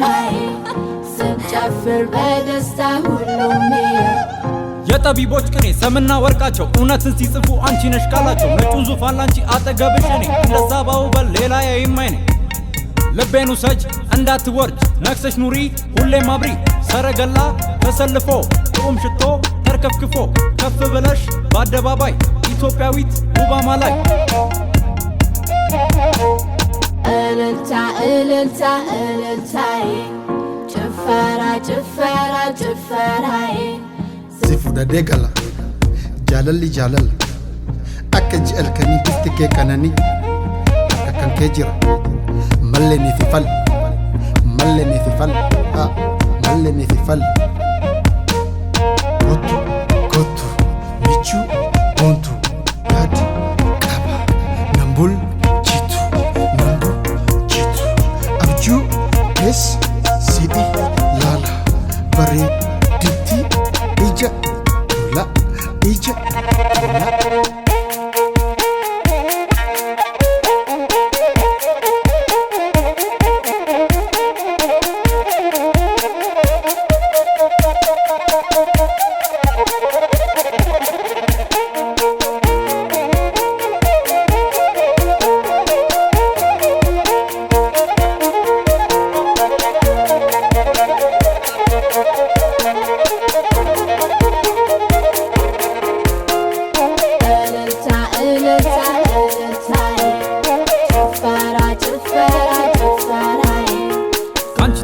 ጭፈራዬ ስንጨፍር በደስታ ሁሉም የጠቢቦች ቅኔ ሰምና ወርቃቸው እውነትን ሲጽፉ አንቺ ነሽ ቃላቸው ነጩን ዙፋን ላንቺ አጠገብሽ እኔ እንደዛ ባውበል ሌላ የማይኔ ልቤን ውሰጅ እንዳትወርጅ ነክሰሽ ኑሪ ሁሌም አብሪ ሰረገላ ተሰልፎ ቁም ሽቶ ተርከፍክፎ ከፍ ብለሽ በአደባባይ ኢትዮጵያዊት ውባማ ላይ እልልታ እልልታ እልልታዬ ጭፈራ ጭፈራ ጭፈራዬ Sifuda degala Jalali jalala Akka ji'alkanii bifti kee qananii Akka kan kee jira Malle ni fi fal Malle ni fi fal Malle ni fi fal Gotu Gotu Michu Bontu Gadi Kaba Nambul Jitu Nambul Jitu Abju Yes Sidi Lala Bare Diti Ija La Ija La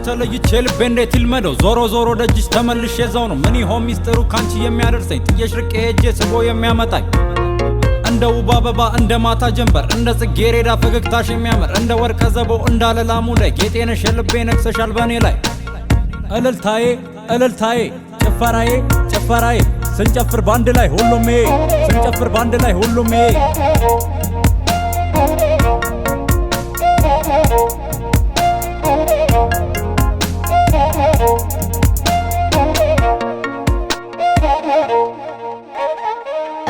ተለይቼ ልቤ እንዴት ይልመደው ዞሮ ዞሮ ደጅሽ ተመልሼ እዛው ነው ምን ይሆን ሚስጥሩ ካንቺ የሚያደርሰኝ ጥዬሽ ርቄ ሄጄ ስቦ የሚያመጣኝ እንደ ውብ አበባ እንደ ማታ ጀንበር እንደ ጽጌረዳ ፈገግታሽ የሚያምር እንደ ወርቀ ዘቦ እንዳለላ ሙዳይ ጌጤ ነሽ የልቤ ነግሰሻል በኔ ላይ እልልታዬ እልልታዬ ጭፈራዬ ጭፈራዬ ስንጨፍር ባንድ ላይ ሁሉም ስንጨፍር ባንድ ላይ ሁሉም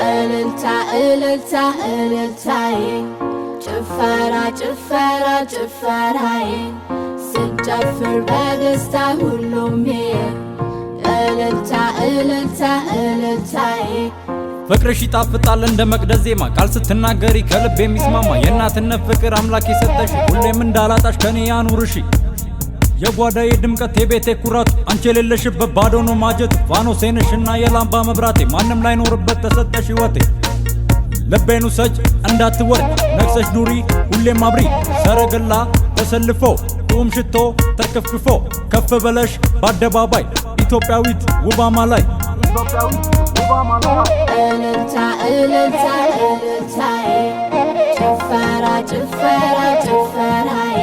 እልልታ እልልታ እልልታዬ ጭፈራ ጭፈራ ጭፈራዬ ስንጨፍር በደስታ ሁሉም እልልታ እልልታ እልልታዬ ፍቅርሽ ይጣፍጣል እንደ መቅደስ ዜማ ቃል ስትናገሪ ከልብ የሚስማማ የእናትነት ፍቅር አምላክ የሰጠሽ ሁሌም እንዳላጣሽ ከኔ ያኑርሽ የጓዳዬ ድምቀት የቤቴ ኩራት አንቺ የሌለሽበት ባዶ ነው ማጀት ፋኖሴ ነሽና የላምባ መብራቴ ማንም ላይኖርበት ተሰጠሽ ሕይወቴ ልቤን ውሰጅ እንዳትወርድ ነክሰሽ ኑሪ ሁሌም አብሪ ሰረገላ ተሰልፎ ቁም ሽቶ ተርከፍክፎ ከፍ በለሽ በአደባባይ ኢትዮጵያዊት ውባማ ላይ እልልታ እልልታ እልልታዬ ጭፈራ ጭፈራ ጭፈራዬ